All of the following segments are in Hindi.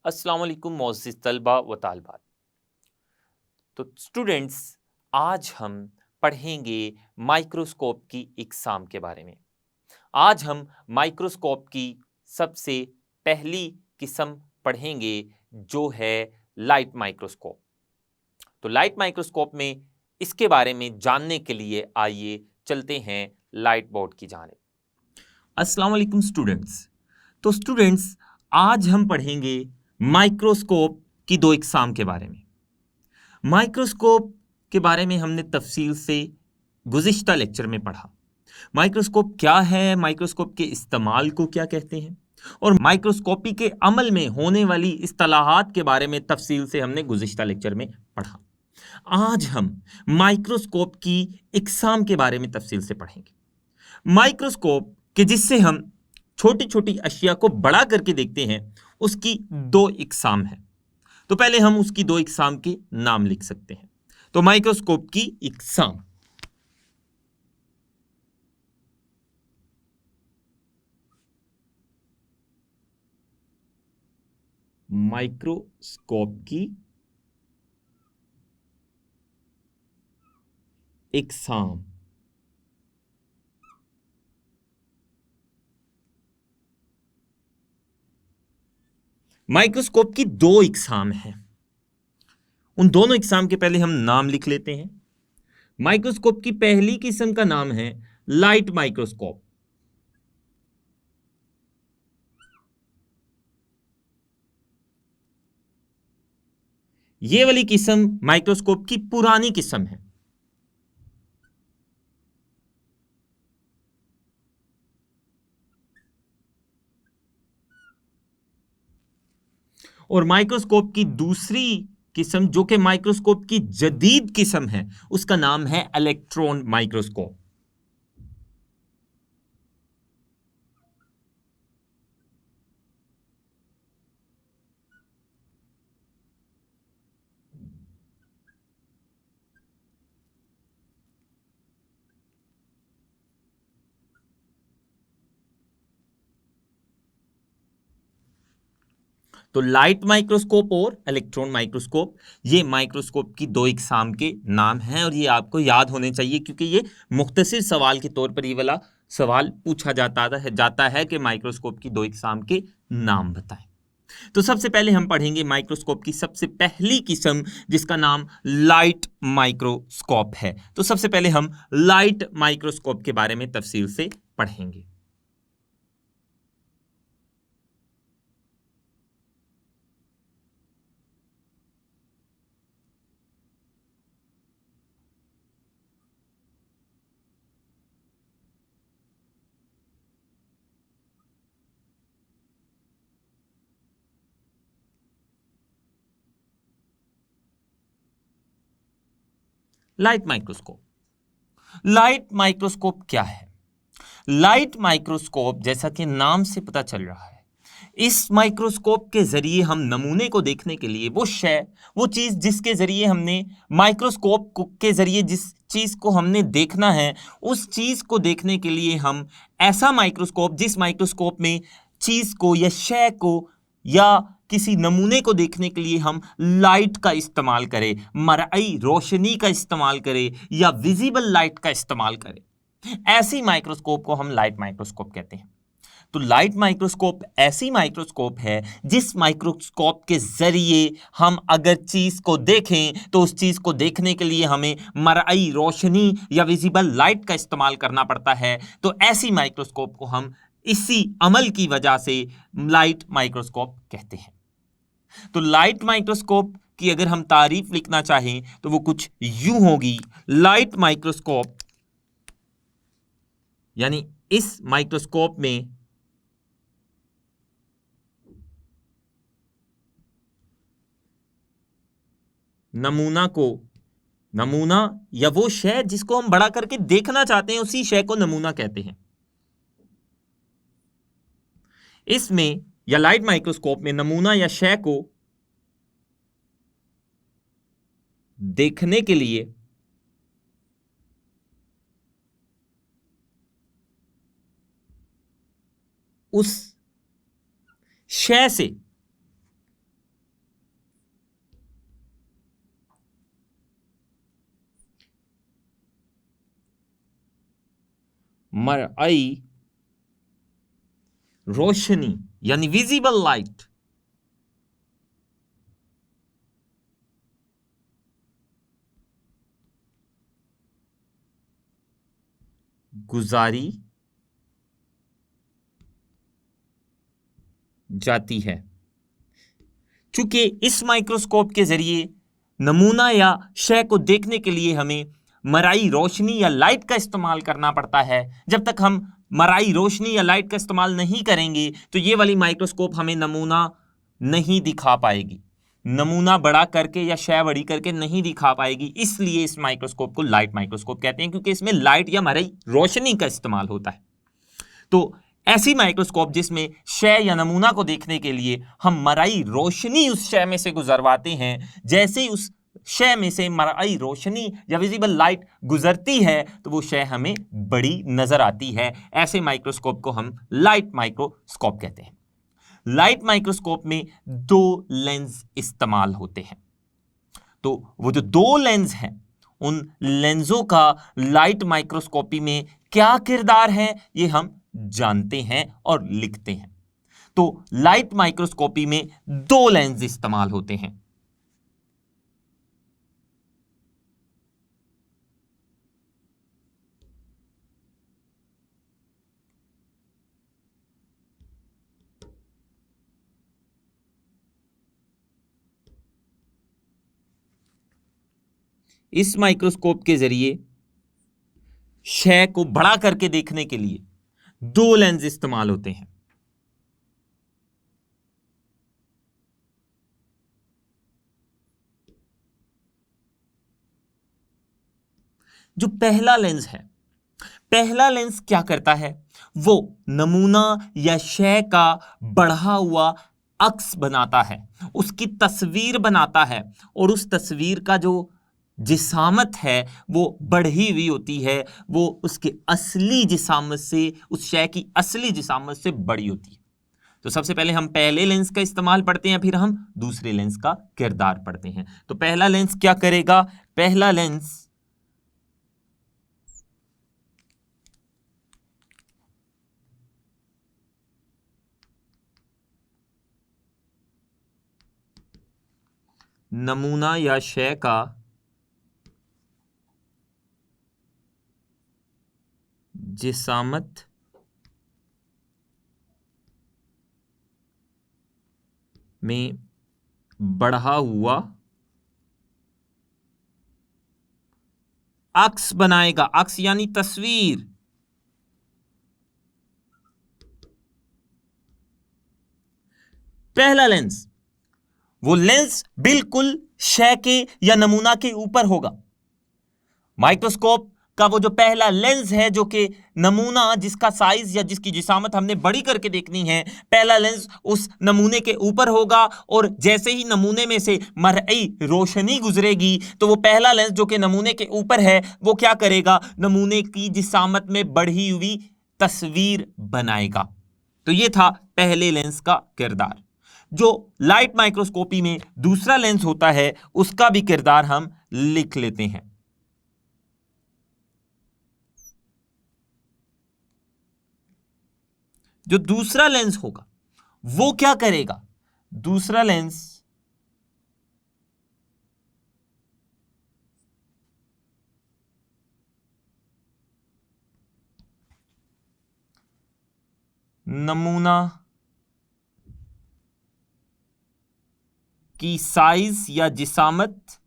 अस्सलाम वालेकुम मोअज़्ज़िज़ तलबा व तालिबात। तो स्टूडेंट्स, आज हम पढ़ेंगे माइक्रोस्कोप की इक़साम के बारे में। आज हम माइक्रोस्कोप की सबसे पहली किस्म पढ़ेंगे जो है लाइट माइक्रोस्कोप। तो लाइट माइक्रोस्कोप में इसके बारे में जानने के लिए आइए चलते हैं लाइट बोर्ड की जानिब। अस्सलाम वालेकुम स्टूडेंट्स। तो स्टूडेंट्स, आज हम पढ़ेंगे माइक्रोस्कोप की दो इक़साम के बारे में। माइक्रोस्कोप के बारे में हमने तफसील से गुज़िश्ता लेक्चर में पढ़ा। माइक्रोस्कोप क्या है, माइक्रोस्कोप के इस्तेमाल को क्या कहते हैं और माइक्रोस्कोपी के अमल में होने वाली इस्तिलाहात के बारे में तफसील से हमने गुज़िश्ता लेक्चर में पढ़ा। आज हम माइक्रोस्कोप की इक़साम के बारे में तफसील से पढ़ेंगे। माइक्रोस्कोप के जिससे हम छोटी छोटी अशिया को बड़ा करके देखते हैं, उसकी दो इक़साम है। तो पहले हम उसकी दो इक़साम के नाम लिख सकते हैं। तो माइक्रोस्कोप की इक़साम, माइक्रोस्कोप की इक़साम। माइक्रोस्कोप की दो इक़साम हैं। उन दोनों इक़साम के पहले हम नाम लिख लेते हैं। माइक्रोस्कोप की पहली किस्म का नाम है लाइट माइक्रोस्कोप। यह वाली किस्म माइक्रोस्कोप की पुरानी किस्म है। और माइक्रोस्कोप की दूसरी किस्म जो कि माइक्रोस्कोप की जदीद किस्म है, उसका नाम है इलेक्ट्रॉन माइक्रोस्कोप। तो लाइट माइक्रोस्कोप और इलेक्ट्रॉन माइक्रोस्कोप, ये माइक्रोस्कोप की दो इक़साम के नाम हैं और ये आपको याद होने चाहिए क्योंकि ये मुख्तसर सवाल के तौर पर ये वाला सवाल पूछा जाता है कि माइक्रोस्कोप की दो इक़साम के नाम बताएं। तो सबसे पहले हम पढ़ेंगे माइक्रोस्कोप की सबसे पहली किस्म जिसका नाम लाइट माइक्रोस्कोप है। तो सबसे पहले हम लाइट माइक्रोस्कोप के बारे में तफसील से पढ़ेंगे। लाइट माइक्रोस्कोप, लाइट माइक्रोस्कोप क्या है? लाइट माइक्रोस्कोप, जैसा कि नाम से पता चल रहा है, इस माइक्रोस्कोप के जरिए हम नमूने को देखने के लिए वो चीज जिसके जरिए हमने के जरिए जिस चीज को हमने देखना है, उस चीज को देखने के लिए हम ऐसा माइक्रोस्कोप, जिस माइक्रोस्कोप में चीज को या शय को या किसी नमूने को देखने के लिए हम लाइट का इस्तेमाल करें, मरई रोशनी का इस्तेमाल करें या विजिबल लाइट का इस्तेमाल करें, ऐसी माइक्रोस्कोप को हम लाइट माइक्रोस्कोप कहते हैं। तो लाइट माइक्रोस्कोप ऐसी माइक्रोस्कोप है जिस माइक्रोस्कोप के जरिए हम अगर चीज को देखें तो उस चीज को देखने के लिए हमें मरई रोशनी या विजिबल लाइट का इस्तेमाल करना पड़ता है। तो ऐसी माइक्रोस्कोप को हम इसी अमल की वजह से लाइट माइक्रोस्कोप कहते हैं। तो लाइट माइक्रोस्कोप की अगर हम तारीफ लिखना चाहें तो वो कुछ यूं होगी। लाइट माइक्रोस्कोप यानी इस माइक्रोस्कोप में नमूना या वो शय जिसको हम बड़ा करके देखना चाहते हैं, उसी शय को नमूना कहते हैं। इसमें या लाइट माइक्रोस्कोप में नमूना या शय को देखने के लिए उस शय से मरई रोशनी यानी विजिबल लाइट गुजारी जाती है। चूंकि इस माइक्रोस्कोप के जरिए नमूना या शय को देखने के लिए हमें मराई रोशनी या लाइट का इस्तेमाल करना पड़ता है, जब तक हम मराई रोशनी या लाइट का इस्तेमाल नहीं करेंगे तो ये वाली माइक्रोस्कोप हमें नमूना नहीं दिखा पाएगी, नमूना बड़ा करके या शय बड़ी करके नहीं दिखा पाएगी। इसलिए इस माइक्रोस्कोप को लाइट माइक्रोस्कोप कहते हैं, क्योंकि इसमें लाइट या मराई रोशनी का इस्तेमाल होता है। तो ऐसी माइक्रोस्कोप जिसमें शय या नमूना को देखने के लिए हम मराई रोशनी उस शय में से गुजरवाते हैं, जैसे ही उस शय में से मराई रोशनी या विजिबल लाइट गुजरती है तो वो शय हमें बड़ी नजर आती है। ऐसे माइक्रोस्कोप को हम लाइट माइक्रोस्कोप कहते हैं। लाइट माइक्रोस्कोप में दो लेंस इस्तेमाल होते हैं। तो वो जो दो लेंस हैं उन लेंसों का लाइट माइक्रोस्कोपी में क्या किरदार है ये हम जानते हैं और लिखते हैं। तो लाइट माइक्रोस्कोपी में दो लेंस इस्तेमाल होते हैं। इस माइक्रोस्कोप के जरिए शय को बड़ा करके देखने के लिए दो लेंस इस्तेमाल होते हैं। जो पहला लेंस है, पहला लेंस क्या करता है, वो नमूना या शय का बढ़ा हुआ अक्स बनाता है, उसकी तस्वीर बनाता है, और उस तस्वीर का जो जिसामत है वो बढ़ी हुई होती है, वो उसके असली जिसामत से, उस शय की असली जिसामत से बड़ी होती है। तो सबसे पहले हम पहले लेंस का इस्तेमाल पढ़ते हैं, फिर हम दूसरे लेंस का किरदार पढ़ते हैं। तो पहला लेंस क्या करेगा, पहला लेंस नमूना या शय का जिसामत में बढ़ा हुआ अक्स बनाएगा। अक्स यानी तस्वीर। पहला लेंस, वो लेंस बिल्कुल शय के या नमूना के ऊपर होगा। माइक्रोस्कोप का वो जो पहला लेंस है, जो कि नमूना जिसका साइज या जिसकी जिसामत हमने बड़ी करके देखनी है, पहला लेंस उस नमूने के ऊपर होगा, और जैसे ही नमूने में से मरई रोशनी गुजरेगी तो वो पहला लेंस जो कि नमूने के ऊपर है वो क्या करेगा, नमूने की जिसामत में बढ़ी हुई तस्वीर बनाएगा। तो ये था पहले लेंस का किरदार। जो लाइट माइक्रोस्कोपी में दूसरा लेंस होता है उसका भी किरदार हम लिख लेते हैं। जो दूसरा लेंस होगा वो क्या करेगा, दूसरा लेंस नमूना की साइज या जिसामत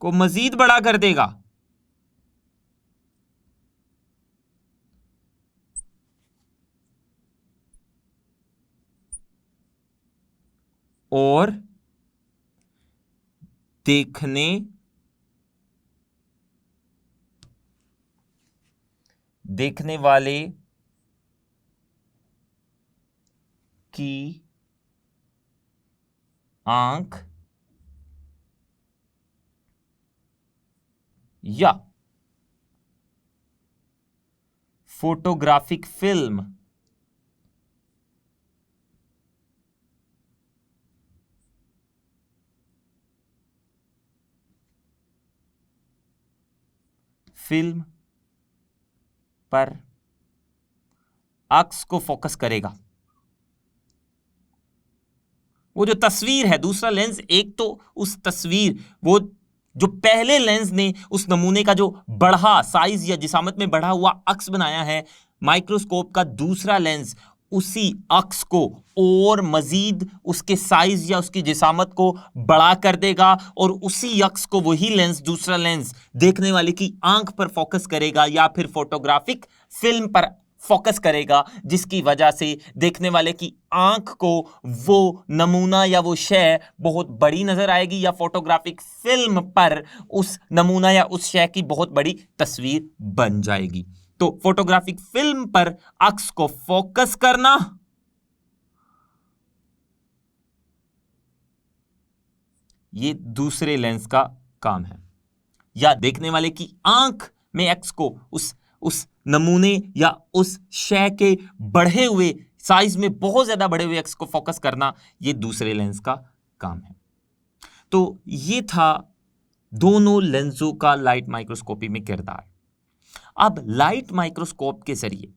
को मजीद बड़ा कर देगा, और देखने वाले की आंख या फोटोग्राफिक फिल्म फिल्म पर अक्स को फोकस करेगा। वो जो तस्वीर है, दूसरा लेंस, एक तो उस तस्वीर, वो जो पहले लेंस ने उस नमूने का जो बढ़ा साइज या जिसामत में बढ़ा हुआ अक्स बनाया है, माइक्रोस्कोप का दूसरा लेंस उसी अक्स को और मजीद उसके साइज या उसकी जिसामत को बड़ा कर देगा और उसी अक्स को वही लेंस, दूसरा लेंस, देखने वाले की आंख पर फोकस करेगा या फिर फोटोग्राफिक फिल्म पर फोकस करेगा, जिसकी वजह से देखने वाले की आंख को वो नमूना या वो शय बहुत बड़ी नजर आएगी या फोटोग्राफिक फिल्म पर उस नमूना या उस शय की बहुत बड़ी तस्वीर बन जाएगी। तो फोटोग्राफिक फिल्म पर अक्स को फोकस करना, ये दूसरे लेंस का काम है। या देखने वाले की आंख में एक्स को उस नमूने या उस शय के बढ़े हुए साइज में बहुत ज्यादा बढ़े हुए एक्स को फोकस करना, ये दूसरे लेंस का काम है। तो ये था दोनों लेंसों का लाइट माइक्रोस्कोपी में किरदार। अब लाइट माइक्रोस्कोप के जरिए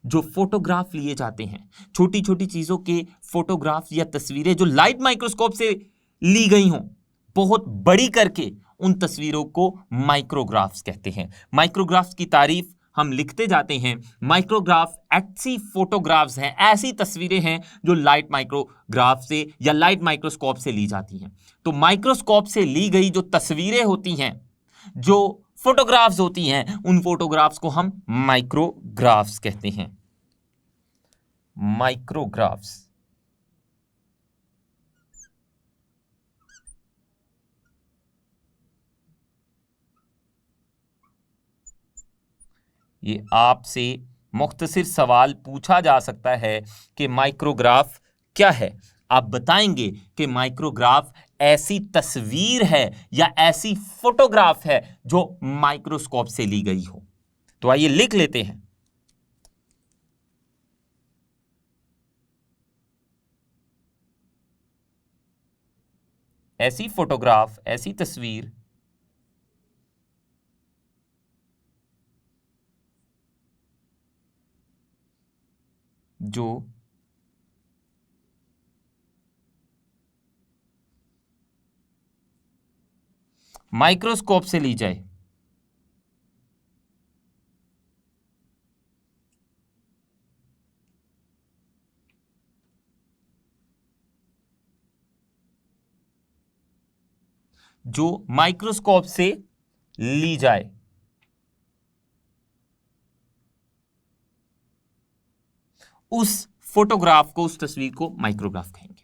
जो फोटोग्राफ लिए जाते हैं, छोटी छोटी चीजों के फोटोग्राफ या तस्वीरें जो लाइट माइक्रोस्कोप से ली गई हों, बहुत बड़ी करके उन तस्वीरों को माइक्रोग्राफ्स कहते हैं। माइक्रोग्राफ्स की तारीफ हम लिखते जाते हैं। माइक्रोग्राफ ऐसी फोटोग्राफ्स हैं, ऐसी तस्वीरें हैं जो लाइट माइक्रोग्राफ से या लाइट माइक्रोस्कोप से ली जाती हैं। तो माइक्रोस्कोप से ली गई जो तस्वीरें होती हैं, जो फोटोग्राफ्स होती हैं, उन फोटोग्राफ्स को हम माइक्रोग्राफ्स कहते हैं। माइक्रोग्राफ्स। ये आपसे मुख्तसर सवाल पूछा जा सकता है कि माइक्रोग्राफ क्या है। आप बताएंगे कि माइक्रोग्राफ ऐसी तस्वीर है या ऐसी फोटोग्राफ है जो माइक्रोस्कोप से ली गई हो। तो आइए लिख लेते हैं। ऐसी फोटोग्राफ, ऐसी तस्वीर जो माइक्रोस्कोप से ली जाए। जो माइक्रोस्कोप से ली जाए। उस फोटोग्राफ को, उस तस्वीर को माइक्रोग्राफ कहेंगे।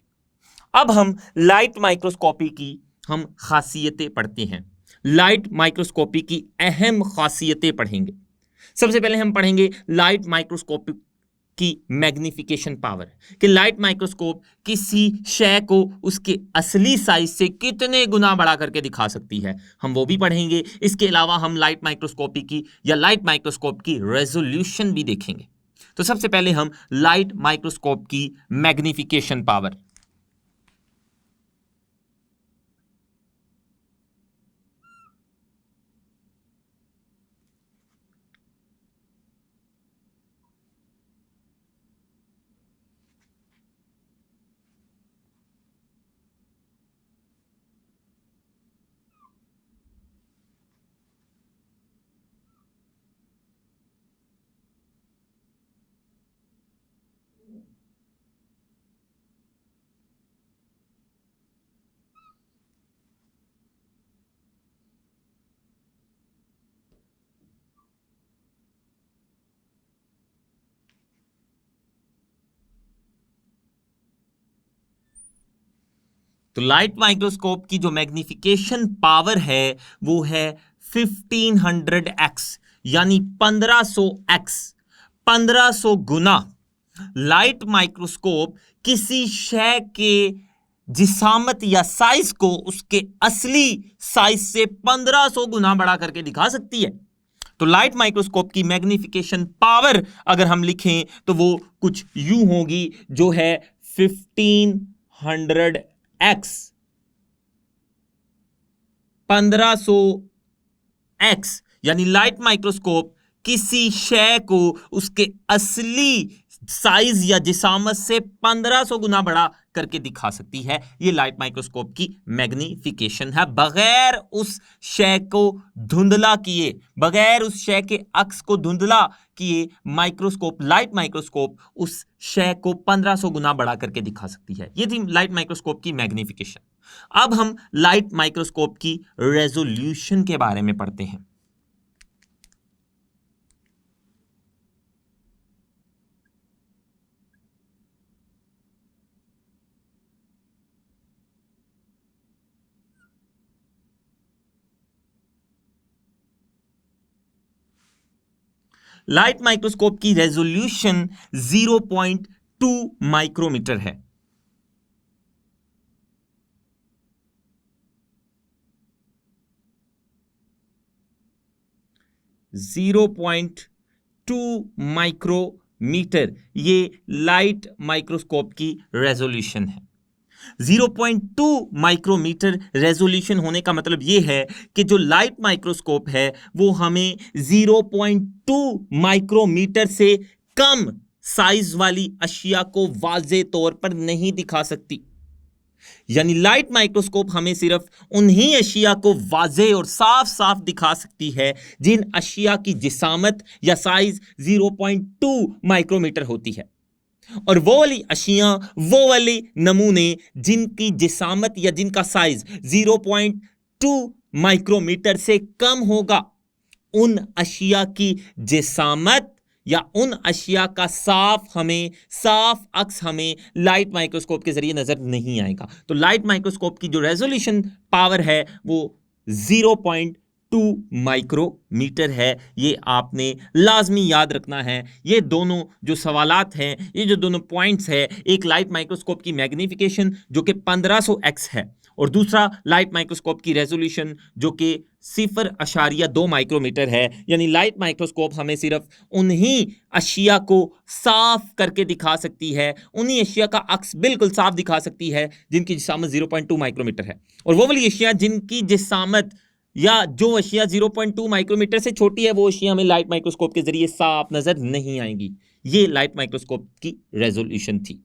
अब हम लाइट माइक्रोस्कोपी की हम खासियतें पढ़ते हैं। लाइट माइक्रोस्कोपी की अहम खासियतें पढ़ेंगे। सबसे पहले हम पढ़ेंगे लाइट माइक्रोस्कोपी की मैग्निफिकेशन पावर, कि लाइट माइक्रोस्कोप किसी शय को उसके असली साइज से कितने गुना बढ़ा करके दिखा सकती है, हम वो भी पढ़ेंगे। इसके अलावा हम लाइट माइक्रोस्कोपी की या लाइट माइक्रोस्कोप की रेजोल्यूशन भी देखेंगे। तो सबसे पहले हम लाइट माइक्रोस्कोप की मैग्निफिकेशन पावर। तो लाइट माइक्रोस्कोप की जो मैग्निफिकेशन पावर है वो है 1500x, यानी 1500x, 1500 गुना। लाइट माइक्रोस्कोप किसी शय के जिसामत या साइज को उसके असली साइज से 1500 गुना बढ़ा करके दिखा सकती है। तो लाइट माइक्रोस्कोप की मैग्निफिकेशन पावर अगर हम लिखें तो वो कुछ यूं होगी, जो है 1500x, 1500x, यानी लाइट माइक्रोस्कोप किसी शय को उसके असली साइज या जिसामत से 1500 गुना बड़ा करके दिखा सकती है। ये लाइट माइक्रोस्कोप की मैग्निफिकेशन है, बगैर उस शय को धुंधला किए, बगैर उस शय के अक्स को धुंधला किए माइक्रोस्कोप, लाइट माइक्रोस्कोप उस शय को 1500 गुना बड़ा करके दिखा सकती है। ये थी लाइट माइक्रोस्कोप की मैग्निफिकेशन। अब हम लाइट माइक्रोस्कोप की रेजोल्यूशन के बारे में पढ़ते हैं। लाइट माइक्रोस्कोप की रेजोल्यूशन 0.2 माइक्रोमीटर है। 0.2 माइक्रोमीटर ये लाइट माइक्रोस्कोप की रेजोल्यूशन है। 0.2 माइक्रोमीटर रेजोल्यूशन होने का मतलब यह है कि जो लाइट माइक्रोस्कोप है वो हमें 0.2 माइक्रोमीटर से कम साइज वाली अशिया को वाज़े तौर पर नहीं दिखा सकती। यानी लाइट माइक्रोस्कोप हमें सिर्फ उन्हीं अशिया को वाज़े और साफ साफ दिखा सकती है जिन अशिया की जिसामत या साइज 0.2 माइक्रोमीटर होती है, और वो वाली अशिया, वो वाले नमूने जिनकी जिसामत या जिनका साइज 0.2 माइक्रोमीटर से कम होगा, उन अशिया की जिसामत या उन अशिया का साफ अक्स हमें लाइट माइक्रोस्कोप के जरिए नजर नहीं आएगा। तो लाइट माइक्रोस्कोप की जो रेजोल्यूशन पावर है वो 0.2 माइक्रोमीटर है। ये आपने लाजमी याद रखना है। ये दोनों जो सवालात हैं, ये जो दोनों पॉइंट्स है, एक लाइट माइक्रोस्कोप की मैग्निफिकेशन जो कि 1500x है, और दूसरा लाइट माइक्रोस्कोप की रेजोल्यूशन जो कि 0.2 माइक्रोमीटर है। यानी लाइट माइक्रोस्कोप हमें सिर्फ उन्हीं अशिया को साफ करके दिखा सकती है, उन्हीं अशिया का अक्स बिल्कुल साफ दिखा सकती है जिनकी जिसामत 0.2 माइक्रोमीटर है, और वो वाली अशिया जिनकी जिसामत या जो अशिया 0.2 माइक्रोमीटर से छोटी है, वो अशिया हमें लाइट माइक्रोस्कोप के जरिए साफ नजर नहीं आएंगी। ये लाइट माइक्रोस्कोप की रेजोल्यूशन थी।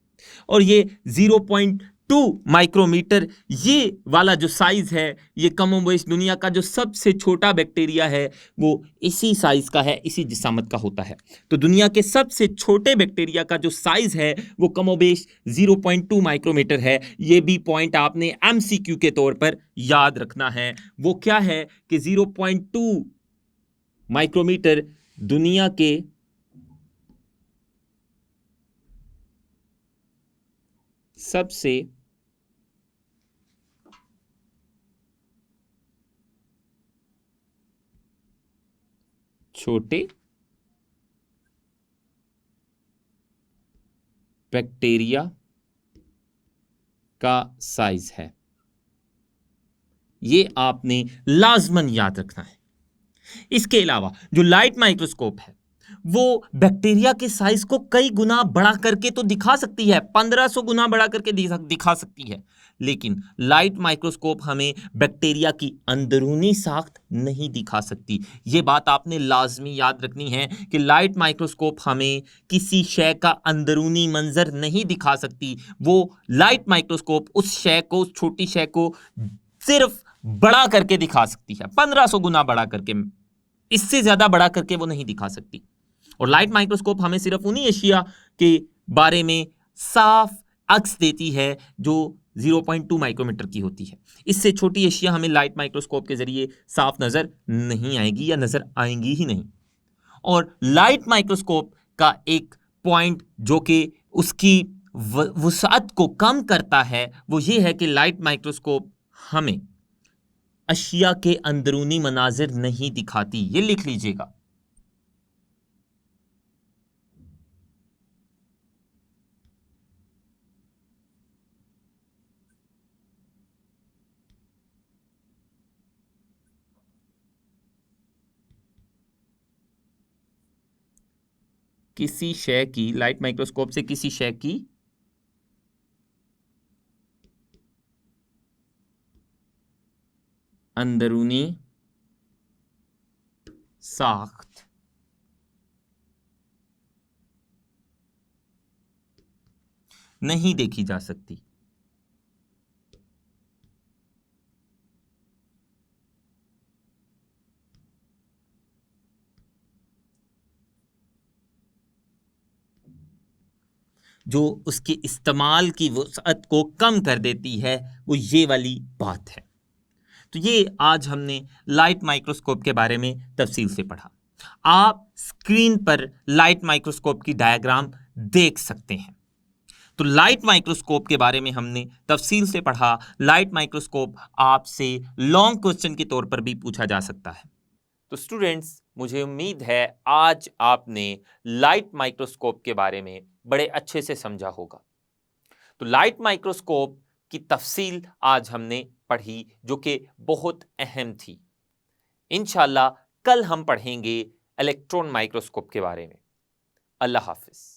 और ये 0.2 माइक्रोमीटर ये वाला जो साइज है, ये कमोबेश दुनिया का जो सबसे छोटा बैक्टीरिया है वो इसी साइज का है, इसी जिसामत का होता है। तो दुनिया के सबसे छोटे बैक्टीरिया का जो साइज है वो कमोबेश 0.2 माइक्रोमीटर है। ये भी पॉइंट आपने एमसीक्यू के तौर पर याद रखना है। वो क्या है कि 0.2 माइक्रोमीटर दुनिया के सबसे छोटे बैक्टीरिया का साइज है। ये आपने लाजमन याद रखना है। इसके अलावा जो लाइट माइक्रोस्कोप है वो बैक्टीरिया के साइज को कई गुना बड़ा करके तो दिखा सकती है, 1500 गुना बड़ा करके दिखा सकती है, लेकिन लाइट माइक्रोस्कोप हमें बैक्टीरिया की अंदरूनी साख्त नहीं दिखा सकती। यह बात आपने लाजमी याद रखनी है कि लाइट माइक्रोस्कोप हमें किसी शय का अंदरूनी मंजर नहीं दिखा सकती। वो लाइट माइक्रोस्कोप उस शय को, उस छोटी शय को सिर्फ बड़ा करके दिखा सकती है, 1500 गुना बड़ा करके, इससे ज्यादा बड़ा करके वो नहीं दिखा सकती। और लाइट माइक्रोस्कोप हमें सिर्फ उन्हीं एशिया के बारे में साफ अक्स देती है जो 0.2 माइक्रोमीटर की होती है। इससे छोटी एशिया हमें लाइट माइक्रोस्कोप के जरिए साफ नजर नहीं आएगी या नजर आएंगी ही नहीं। और लाइट माइक्रोस्कोप का एक पॉइंट जो कि उसकी वुसाअत को कम करता है वो ये है कि लाइट माइक्रोस्कोप हमें अशिया के अंदरूनी मनाजिर नहीं दिखाती। ये लिख लीजिएगा। किसी शय की, लाइट माइक्रोस्कोप से किसी शय की अंदरूनी साख्त नहीं देखी जा सकती। जो उसके इस्तेमाल की वसअत को कम कर देती है वो ये वाली बात है। तो ये आज हमने लाइट माइक्रोस्कोप के बारे में तफसील से पढ़ा। आप स्क्रीन पर लाइट माइक्रोस्कोप की डायग्राम देख सकते हैं। तो लाइट माइक्रोस्कोप के बारे में हमने तफसील से पढ़ा। लाइट माइक्रोस्कोप आपसे लॉन्ग क्वेश्चन के तौर पर भी पूछा जा सकता है। तो स्टूडेंट्स, मुझे उम्मीद है आज आपने लाइट माइक्रोस्कोप के बारे में बड़े अच्छे से समझा होगा। तो लाइट माइक्रोस्कोप की तफसील आज हमने पढ़ी जो कि बहुत अहम थी। इंशाल्लाह कल हम पढ़ेंगे इलेक्ट्रॉन माइक्रोस्कोप के बारे में। अल्लाह हाफिज।